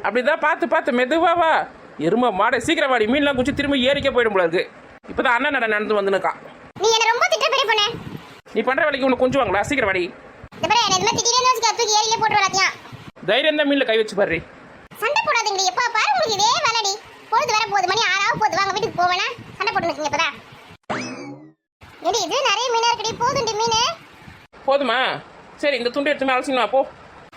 அப்படிதான் பார்த்து மெதுவா வா. எருமை மாடை சீக்கிரம் வாடி. மீன்லாம் குச்சி திரும்ப ஏறிக்க போயிடும் போல இருக்கு. இப்பதான் அண்ணன் நடந்து வந்துனுக்கா. நீ என்ன ரொம்ப திட்ட பெரிய பொண்ணு. நீ பண்ற வேலைக்கு உனக்கு கொஞ்சம் வாங்களா? சீக்கிரம் வாடி. இந்த பாரு என்ன இந்த திடீர்னு வச்சுக்க தூக்கி ஏறியே போட்டு வராத்தியா. தைரியம் தான் மீன்ல கை வச்சு பாரு. சண்டை போடாதீங்க. எப்பா பாரு உங்களுக்கு இதே வேலைடி. பொழுது வர போகுது, மணி 6 ஆக போகுது. வாங்க வீட்டுக்கு போவேனா? சண்டை போட்டு நிக்கீங்க இப்பதான். ஏடி இது நிறைய மீனா இருக்குடி. போதுண்டி மீன். போதுமா? சரி இந்த துண்டு எடுத்து அலசினா போ.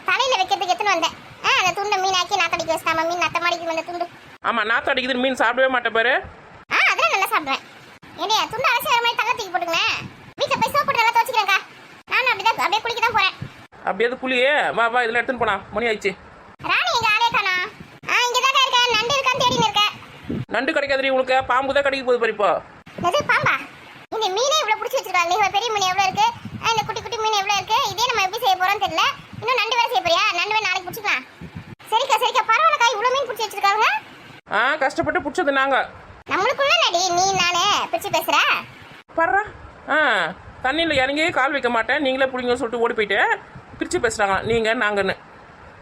தலையில வைக்கிறதுக்கு எத்தனை வந்தேன். அந்த துண்டை மீனாக்கி நாத்தடிக்க வச்சாம மீன் நத்த மாடிக்கு வந்த துண்டு. ஆமா நாத்த அடிக்குது மீன் சாப்பிடவே மாட்டேன் பாரு. அதெல்லாம் நல்லா சாப்பிடுவேன். ஏடி துண்டு அலசி வர மாதிரி தள்ள தூக்கி போட்டுங்களேன். வீட்டுல போய் சோப்பு போட்டு நல்லா துவைச்சிக்கிறேன்க்கா. நானும் அப்படியே குளிக்க தான் போறேன். அப்படியே குளியே வா வா. இதுல எடுத்துன்னு போனா மணி ஆயிடுச்சு. ராணி எங்க ஆளே காணா. இங்கதான் இருக்கா. நண்டு இருக்கான்னு தேடின்னு இருக்க. நண்டு கிடைக்காதுடி உங்களுக்கு. பாம்பு தான் கிடைக்க போகுது பாரு. இப்போ எது பாம்பா? இந்த மீனே இவ்வளவு பிடிச்சி வச்சிருக்காங்க. நீங்க பெரிய மீன் எவ்வளவு இருக்கு, இந்த குட்டி குட்டி மீன் எவ்வளவு இருக்கு. இதே நம்ம எப்படி செய்ய போறோம்னு தெரியல. இன்னும் நண்டு வேற செய்ய போறியா? நண்டு வேற நாளைக்கு பிடிச்சிக்கலாம். சரிக்கா பரவாயில்லக்கா. இவ்வளவு மீன் பிடிச்சி வச்சிருக்காங்க. கஷ்டப்பட்டு பிடிச்சது நாங்க. நம்மளுக்குள்ள நடி நீ நானே பிடிச்சி பேசுற பர்றா. தண்ணியில் இறங்கி கால் வைக்க மாட்டேன் நீங்களே பிடிங்க சொல்லிட்டு ஓடி போயிட்டு பிரிச்சு பேசுறாங்க நீங்க நாங்கன்னு.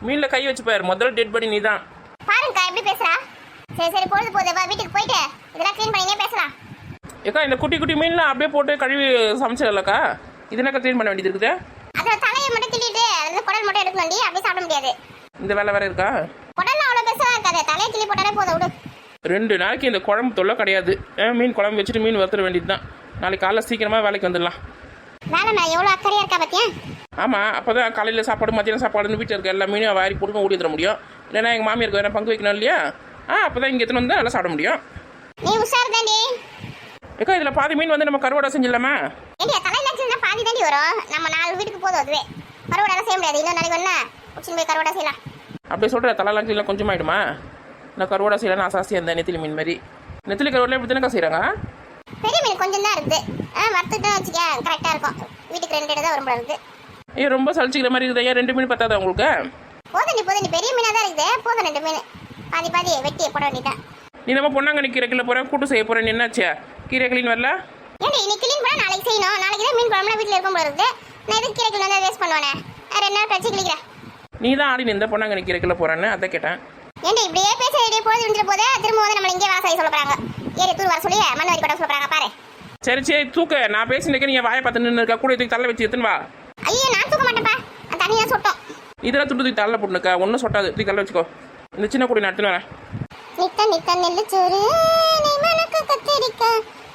மீன்ல கை வச்சு பாரு. முதல்ல டெட் பாடி நீ தான். பாருங்கக்கா எப்படி பேசுறா. சரி பொழுது போகுது. வா வீட்டுக்கு போயிட்டு இதெல்லாம் க்ளீன் பண்ணினே பேசலாம். ஏக்கா இந்த குட்டி குட்டி மீன்லாம் அப்படியே போட்டு கழுவி சமைச்சிடலக்கா. இது என்னக்கா க்ளீன் பண்ண வேண்டியது இருக்குது? அதுல தலையை மட்டும் கிள்ளிட்டு அந்த குடல் மட்டும் எடுக்கணும்டி. அப்படியே சாப்பிட முடியாது. இந்த வேலை வேற இருக்கா? குடல்லாம் அவ்வளவு பெருசா இருக்காது. தலையை கிள்ளி போட்டாலே போதும் விடு. 2 நாளைக்கு இந்த குழம்பு தொல்லை கிடையாது. மீன் குழம்பு வச்சுட்டு மீன் வறுத்துட வேண்டியது தான். நாளைக்கு காலைல சீக்கிரமா வேலைக்கு வந்துடலாம். வேலை நான் எவ்வளவு அக்கறையா இருக்கா பாத்தியா? ஆமாம் அப்போ தான் காலையில் சாப்பாடு மத்தியானம் சாப்பாடுன்னு வீட்டில் இருக்க எல்லா மீனையும் வாரி போட்டு ஓடி தர முடியும். இல்லைன்னா எங்கள் மாமியாருக்கு வேறு பங்கு வைக்கணும் இல்லையா? அப்போ தான் இங்கே எத்தனை வந்து நல்லா சாப்பிட முடியும். நீ உஷார் தாண்டி. ஏக்கா இதில் பாதி மீன் வந்து நம்ம கருவாடை செஞ்சிடலாமா? ஏண்டியா தலையில செஞ்சா பாதி தாண்டி வரும். நம்ம 4 வீட்டுக்கு போதும். அதுவே கருவாடை செய்ய முடியாது. இன்னும் நாளைக்கு வேணா உச்சின் போய் கருவாடை செய்யலாம். அப்படியே சொல்கிற தலைலாம் கீழே கொஞ்சமாயிடுமா? நான் கருவாடை செய்யலாம் ஆசாசியாக இருந்தேன். நெத்திலி மீன் மாதிரி. நெத்திலி கருவாடெலாம் எப்படி தானேக்கா செய்கிறாங்க? பெரிய மீன் கொஞ்சம் தான் இருக்குது. வறுத்துட்டு வச்சுக்க கரெக்டாக இருக்கும். வீட்டுக்கு 2 இடம் தான் வரும்போது இருக்குது. ஐயோ ரொம்ப சளிச்சிக்கிற மாதிரி இருக்குது. ஐயா 2 மீன் பத்தாதா உங்களுக்கு? போதுண்டி பெரிய மீனாக தான் இருக்குது. போதும் 2 மீன் பாதி வெட்டி போட வேண்டியதான். நீ நம்ம பொன்னாங்கண்ணி கீரை கிள போகிறேன் கூட்டு செய்ய போகிறேன். என்னாச்சு கீரை கிளீன் வரல? ஏன்டி இன்னைக்கு கிளீன் பண்ணால் நாளைக்கு செய்யணும். நாளைக்கு தான் மீன் குழம்புனா வீட்டில் இருக்கும் போல இருக்குது. நான் எதுக்கு கீரை கிளீன் வந்து வேஸ்ட் பண்ணுவேனே. 2 நாள் கழிச்சு கிளிக்கிறேன். நீ தான் ஆடி இந்த பொன்னாங்கண்ணி கீரை கிள போகிறேன்னு அதை கேட்டேன். ஏன்டி இப்படியே பேச ரெடியே போது விழுந்துட்டு போதே. திரும்ப வந்து நம்மளை இங்கே வேலை செய்ய சொல்ல போகிறாங்க. ஏறி தூர் வர சொல்லி மண் வரி கொட்ட சொல்ல போகிறாங்க பாரு. சரி தூக்க. நான் பேசினேன் நீ வாயை பார்த்து நின்று இருக்கா. கூட தூக்கி தள்ள வச்சு எடுத்துன்னு வா. ஐயோ நான் தூக்க மாட்டேன்ப்பா. அந்த தண்ணி தான் சொட்டோம். இதெல்லாம் துண்டு தூக்கி தள்ள போட்டுக்கா. ஒன்றும் சொட்டாது. தூக்கி தள்ள வச்சுக்கோ. இந்த சின்ன குடி நட்டுன்னு வரேன். நித்த நெல்லு சோறு நீ மனக்கு கத்தரிக்கா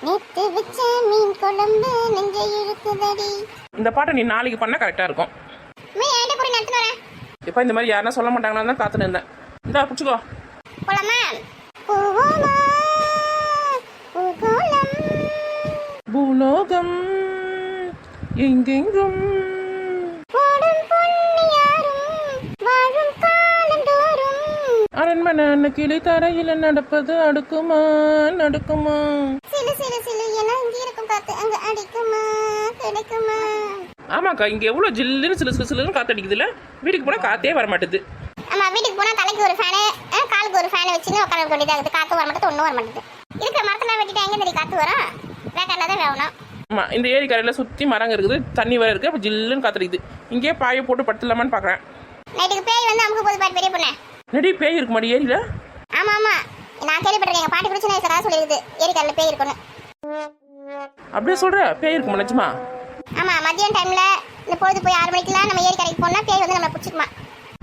நெத்து வச்ச மீன் குழம்பு நெஞ்சை இழுக்குதடி. இந்த பாட்டை நீ நாளைக்கு பண்ண கரெக்டாக இருக்கும். மீன் ஏண்ட போய் நட்டுன்னு வரேன். இப்போ இந்த மாதிரி யாருன்னா சொல்ல மாட்டாங்கன்னு தான் காத்துன்னு இருந்தேன். இந்தா பிடிச்சிக்கோ. போலாமா? போவோமா பூகோளம் பூலோகம் எங்கெங்கும் போடும் பொன்னியாரும் வாழும் காலந்தோறும் அரண்மனை கிளி தரையில் நடப்பது அடுக்குமா நடக்குமா? சிலு சிலு சிலு என இங்கே இருக்கும் பார்த்து அங்க அடிக்குமா கிடைக்குமா? ஆமாக்கா இங்கே எவ்வளோ ஜில்லுன்னு சிலுன்னு காத்தடிக்குதுல்ல. வீட்டுக்கு போனால் காற்றே வர மாட்டேது. ஆமா வீட்டுக்கு போனால் தலைக்கு ஒரு ஃபேனு காலுக்கு ஒரு ஃபேனை வச்சுன்னு உட்கார வேண்டியதாக. காற்று வர மாட்டேது. ஒன்றும் வர மாட்டேது. இருக்கிற மரத்தெல்லாம் வெட்டிட்டு எங்கே தெரியும் காற்று வரும்? வேக்காட்டில் தான் வேகணும். ஆமாம் இந்த ஏரி கரையில் சுற்றி மரங்க இருக்குது. தண்ணி வேறு இருக்குது. அப்போ ஜில்லுன்னு காத்தடிக்குது. இங்கேயே பாயை போட்டு படுத்துலாமான்னு பார்க்குறேன். நைட்டுக்கு பேய் வந்து அமுக்கு போது பாட்டு பெரிய பொண்ணு. நடி பேய் இருக்கு மாடி ஏரியில்? ஆமா நான் கேள்விப்பட்டிருக்கேன். எங்கள் பாட்டி பிடிச்சி நான் சொல்லியிருக்குது ஏரி கரையில் பேய் இருக்கணும். அப்படியே சொல்கிற பேய் இருக்குமா நிஜமா? ஆமா மதியம் டைம்ல இந்த பொழுது போய் 6 மணிக்கெல்லாம் நம்ம ஏரி கரைக்கு போனா பேய் வந்து நம்மளை பிடிச்சிக்குமா.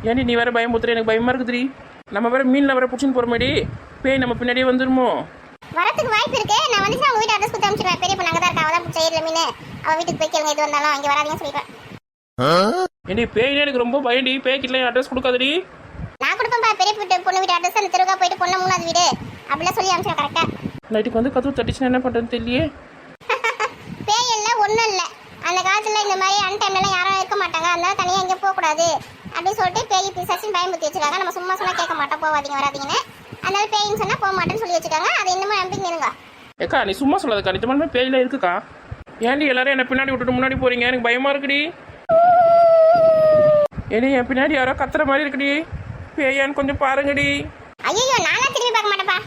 ஏன்டி நீ வேற பயம் புத்துற? எனக்கு பயமா இருக்குதுரி. நம்ம வேற மீனில் வேற பிடிச்சின்னு போகிற மாதிரி பேய் நம்ம பின்னாடியே வந்துருமோ? வரத்துக்கு வாய்ப்பு இருக்கு. நான் வந்து அவங்க வீட்டு அட்ரஸ் கொடுத்து அனுப்பிச்சிடுவேன். பெரிய பொண்ணு அங்கே தான் இருக்கா. அவள் தான் பிடிச்ச ஏரியில மீன். அவள் வீட்டுக்கு போய் கேளுங்க. எது வந்தாலும் அங்கே வராதீங்கன்னு சொல்லிடுவேன். ஏன்டி பேய்னே எனக்கு ரொம்ப பயண்டி. பேய்கிட்ட அட்ரஸ் கொடுக்காதடி. நான் கொடுப்பேன்ப்பா. பெரிய பொண்ணு வீட்டு அட்ரஸ் அந்த தெருவுக்கா போயிட்டு பொண்ணு 3வது வீடு அப்படிலாம் சொல்லி அனுப்பிச்சிடுவேன் கரெக்டா. நைட்டுக்கு வந்து கதவு தட்டிச்சுன்னா என்ன பண்ணுறதுன்னு தெரியலையே. பேய் இல்லை ஒன்றும் இல்லை. அந்த காலத்தில் இந்த மாதிரி அன் டைம்லலாம் யாரும் இருக்க மாட்டாங்க. அதனால தனியாக எங்கேயும் போகக்கூடாது அப்படின்னு சொல்லிட்டு பேய் பிசாசுன்னு பயமுறுத்தி வச்சிருக்காங்க. நம்ம சும்மா சொன்னால் கேட்க மாட்டோம். போவாதீங்க வராதீங்கன்னு. அதனால பேயின்னு சொன்னால் போக மாட்டேன்னு சொல்லி வச்சுருக்காங்க. அது இன்னமும் நம்பிக்கை இருங்க. ஏக்கா நீ சும்மா சொல்லாதக்கா. நிஜமாலுமே பேயில இருக்குக்கா. ஏன்டி எல்லாரும் என்ன பின்னாடி விட்டுட்டு முன்னாடி போறீங்க? எனக்கு பயமா இருக்குடி. ஏன்னா என் பின்னாடி யாரோ கத்துற மாதிரி இருக்குடி. பேயான்னு கொஞ்சம் பாருங்கடி. ஐயோ நானா திரும்பி பார்க்க மாட்டேப்பா.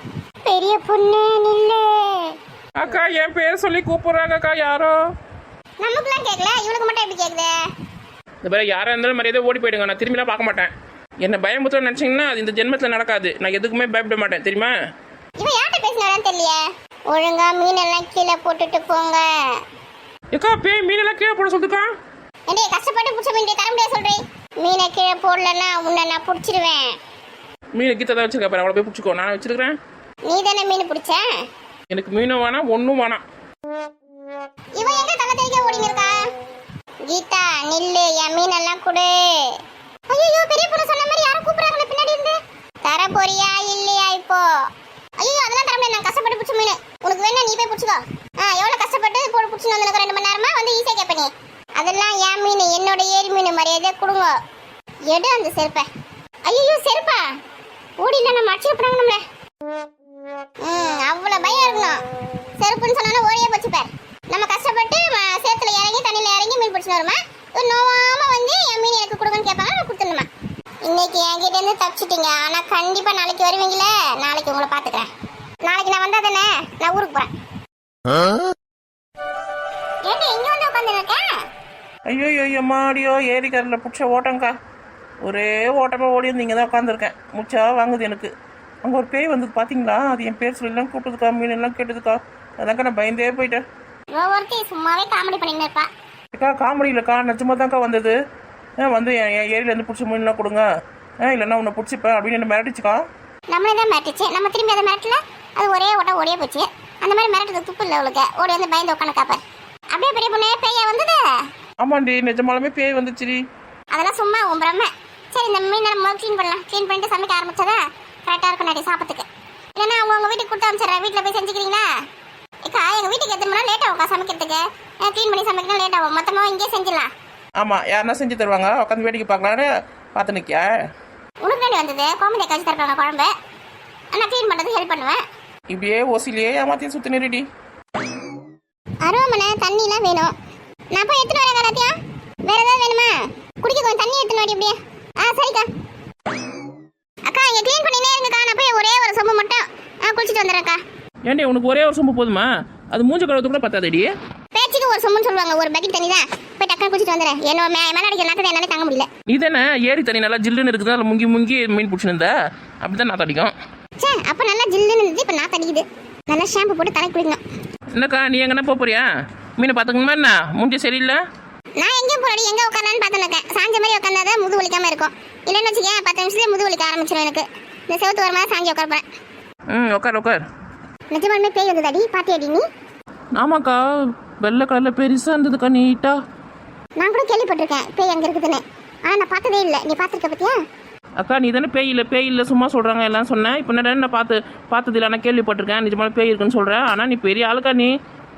பெரிய பொண்ணு நில்லு. அக்கா என் பேர் சொல்லி கூப்பிடுறாங்கக்கா யாரோ. நமக்குலாம் கேட்கல. இவளுக்கு மட்டும் எப்படி கேட்குது? இந்த பேர் யாரா இருந்தாலும் மரியாதை ஓடி போயிடுங்க. நான் திரும்பிலாம் பார்க்க மாட்டேன். என்ன பயமுத்த நினச்சிங்கன்னா அது இந்த ஜென்மத்தில் நடக்காது. நான் எதுக்குமே பயப்பட மாட்டேன் தெரியுமா? இவன் யார்கிட்ட பேசினாலும் தெரியலையே. ஒழுங்கா மீனெல்லாம் கீழே போட்டுட்டு போங்க. ஏக்கா பேய் மீனெல்லாம் கீழே போட சொல்லுக்கா. ஏண்டே கஷ்டப்பட்டு பிடிச்ச மீன் தர முடியாது சொல்றேன். மீனை கீழே போடலன்னா உன்னை நான் பிடிச்சிருவேன். மீனை கீழே தான் வச்சிருக்கா பாரு, அவளை போய் பிடிச்சிக்கோ. நான் வச்சிருக்கிறேன். நீ தானே மீன் பிடிச்ச? எனக்கு மீனும் வேணாம் ஒன்றும் வேணாம். இவன் எங்க தலை தெறிக்க ஓடிங்க இருக்கா? கீதா நில்லு, என் மீனெல்லாம் கொடு. ஐயோ பெரிய பொண்ணு சொன்ன மாதிரி யாரும் கூப்பிடுறாங்களே பின்னாடி இருந்து. தர போறியா இல்லையா இப்போ? ஐயோ அதெல்லாம் தர முடியாது, நான் கஷ்டப்பட்டு பிடிச்ச மீன். உனக்கு வேணா நீ போய் பிடிச்சிக்கோ. எவ்வளவு கஷ்டப்பட்டு போட்டு பிடிச்சின்னு வந்து 2 மணி நேரமா வந்து ஈஸியா கேப்ப நீ. அதெல்லாம் என் மீன், என்னோட ஏரி மீன், மரியாதை கொடுங்க. எடு அந்த செருப்பை. ஐயோ செருப்பா ஓடி இல்ல நம்ம அடிச்சு விடுறாங்க நம்மள. அவ்வளவு பயம் இருக்கணும். செருப்புன்னு சொன்னா ஓடியே போச்சு பார். நம்ம கஷ்டப்பட்டு சேத்துல இறங்கி தண்ணியில இறங்கி மீன் பிடிச்சின்னு வருமா, நோவாம வந்து என் மீன் எனக்கு கொடுங்கன்னு கேட்பாங்க, நான் கொடுத்துடணுமா. இன்னைக்கு என்கிட்ட இருந்து தப்பிச்சிட்டீங்க. ஆனா கண்டிப்பா நாளைக்கு வருவீங்களே, நாளைக்கு உங்களை பாத்துக்கிறேன். நாளைக்கு நான் வந்தா தானே நான் ஊருக்கு போறேன். ஏண்டி இங்க வந்து உட்காந்துருக்கேன்? ஐயோ ஐயோ மாடியோ ஏரிக்கரில் பிடிச்ச ஓட்டங்க்கா. ஒரே ஓட்டமாக ஓடி வந்து இங்கே தான் உட்காந்துருக்கேன். முச்சா வாங்குது எனக்கு. அங்கே ஒரு பேய் வந்தது பார்த்தீங்களா? அது என் பேர் சொல்லலாம் கூப்பிட்டுதுக்கா, மீன் எல்லாம் கேட்டதுக்கா. அதான்க்கா நான் பயந்தே போயிட்டேன். ஒருத்தி சும்மாவே காமெடி பண்ணிட்டு இருப்பா. அக்கா காமெடி இல்லைக்கா, நிஜமாக தான்க்கா வந்தது. வந்து என் ஏரியிலேருந்து பிடிச்ச மீன்லாம் கொடுங்க, இல்லைன்னா உன்னை பிடிச்சிப்பேன் அப்படின்னு என்ன மிரட்டிச்சுக்கா. நம்மளே தான் மிரட்டுச்சு, நம்ம திரும்பி அதை மிரட்டல. அது ஒரே ஓட்டம் ஓடியே போச்சு. அந்த மாதிரி மிரட்டுறது துப்பு இல்லை அவளுக்கு. ஓடி வந்து பயந்து உட்காந்து காப்பாரு. அப்படியே பெரிய பொண்ணே பேயா வந்தது. ஆமாண்டி நிஜமாலுமே பேய் வந்துச்சுடி. அதெல்லாம் சும்மா உன் பிரம்ம. சரி இந்த மீன் நம்ம க்ளீன் பண்ணலாம். க்ளீன் பண்ணிட்டு சமைக்க ஆரம்பிச்சதா கரெக்டாக இருக்கும் நாட்டி சாப்பிட்றதுக்கு. இல்லைன்னா அவங்க வீட்டுக்கு கொடுத்து அனுப்பிச்சிடுறேன். வீட்டில் போய் செஞ்சுக்கிறீங்களா? ஏக்கா எங்கள் வீட்டுக்கு எத்தனை மணி லேட் ஆகும்க்கா சமைக்கிறதுக்கு. க்ளீன் பண்ணி சமைக்கணும் லேட் ஆகும். மொத்தமாக இங்கே செஞ்சிடலாம். ஆமாம் யாருன்னா செஞ்சு தருவாங்க, உட்காந்து வேடிக்கை பார்க்கலான்னு பார்த்து நிற்கியா. உனக்கு வேண்டி வந்தது கோமதி கழிச்சு தருவாங்க குழம்பு. நான் க்ளீன் பண்ணுறது ஹெல்ப் பண்ணுவேன். இப்படியே ஓசிலேயே ஏமாத்தையும் சுற்றி நிறுடி. அருவமனை தண்ணிலாம் வேணும். நான் போய் எடுத்துட்டு வரேன் காலத்தியா. வேற ஏதாவது வேணுமா? குடிக்க கொஞ்சம் தண்ணி எடுத்துன்னு வாடி இப்படியே. சரிக்கா. அக்கா இங்கே க்ளீன் பண்ணினே இருங்கக்கா. நான் போய் ஒரே ஒரு சொம்பு மட்டும் குளிச்சுட்டு வந்துடுறேன்க்கா. ஏன்டி உனக்கு ஒரே ஒரு சொம்பு போதுமா? அது மூஞ்ச கழுவுறது கூட பத்தாதடி. பேச்சுக்கு ஒரு சொம்புன்னு சொல்லுவாங்க. ஒரு பக்கெட் தண்ணி தான். போய் டக்குனு குளிச்சுட்டு வந்துடுறேன். என்னோட மேலே அடிக்கிற நாட்டத்தை என்னாலே தாங்க முடியல. நீ தானே ஏரி தண்ணி நல்லா ஜில்லுன்னு இருக்குது, அதில் முங்கி முங்கி மீன் பிடிச்சின்னு இருந்தா அப்படி தான் நான் தடிக்கும். சே அப்போ நல்லா ஜில்லுன்னு இருந்துச்சு. இப்போ நான் தடிக்குது. நல்லா ஷாம்பு போட்டு தலை குளிக்கணும். என்னக்கா நீ எங்கன்னா போறியா? மீனை பார்த்துக்கணுமா என்ன? மூஞ்சி சரியில்லை. நான் எங்கேயும் போறடி, எங்கே உட்காரலான்னு பார்த்துருக்கேன். சாஞ்ச மாதிரி உட்காந்தாதான் முது வலிக்காம இருக்கும். இல்லைன்னு வச்சுக்கேன் 10 நிமிஷத்துலேயே முது வலிக்க ஆரம்பிச்சிடும் எனக்கு. இந்த செவத்து வர மாதிரி சாஞ்சி உட்கார போறேன். உட்கார் உட்கார். நிஜமாலுமே பேய் வந்ததாடி? பாத்தியாடி நீ? ஆமாக்கா வெள்ளை கலரில் பெருசாக இருந்ததுக்கா நீட்டா. நான் கூட கேள்விப்பட்டிருக்கேன் பேய் அங்கே இருக்குதுன்னு. ஆனால் நான் பார்த்ததே இல்லை. நீ பார்த்துருக்க பத்தியா? அக்கா நீ தானே பேய் இல்லை சும்மா சொல்கிறாங்க எல்லாம் சொன்னேன். இப்போ என்ன நான் பார்த்தது இல்லை, ஆனால் கேள்விப்பட்டிருக்கேன். நிஜமான பேய் இருக்குன்னு சொல்கிறேன். ஆனால் நீ பெரிய ஆளுக்கா, நீ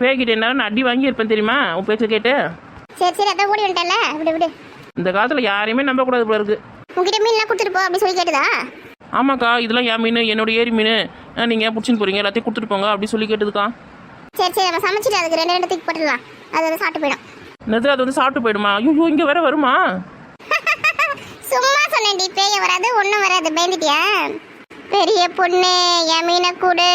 பேய்கிட்ட என்ன நான் அடி வாங்கியிருப்பேன் தெரியுமா உன் பேச்சு கேட்டு. சரி சரி அதான் ஓடி வந்துட்டல. விடு விடு. இந்த காலத்தில் யாரையுமே நம்பக்கூடாது போல இருக்கு. உங்ககிட்ட மீன்லாம் கொடுத்துட்டு போ அப்படி சொல்லி கேட்டுதா? ஆமாக்கா இதெல்லாம் என் மீன், என்னோட ஏரி மீன், நீங்கள் பிடிச்சின்னு போகிறீங்க, எல்லாத்தையும் கொடுத்துட்டு போங்க அப்படி சொல்லி கேட்டுதுக்கா. சரி சரி நம்ம சமைச்சிட்டு அதுக்கு 2 தூக்கி போட்டுடலாம். அது சாப்பிட்டு போயிடும். என்னது அது வந்து சாப்பிட்டு போயிடுமா? ஐயோ இங்கே வேற வருமா? சும்மா சொன்னேன்டி பேய வராது ஒன்றும் வராது. பயந்துட்டியா? பெரிய பொண்ணு என் மீனை கொடு.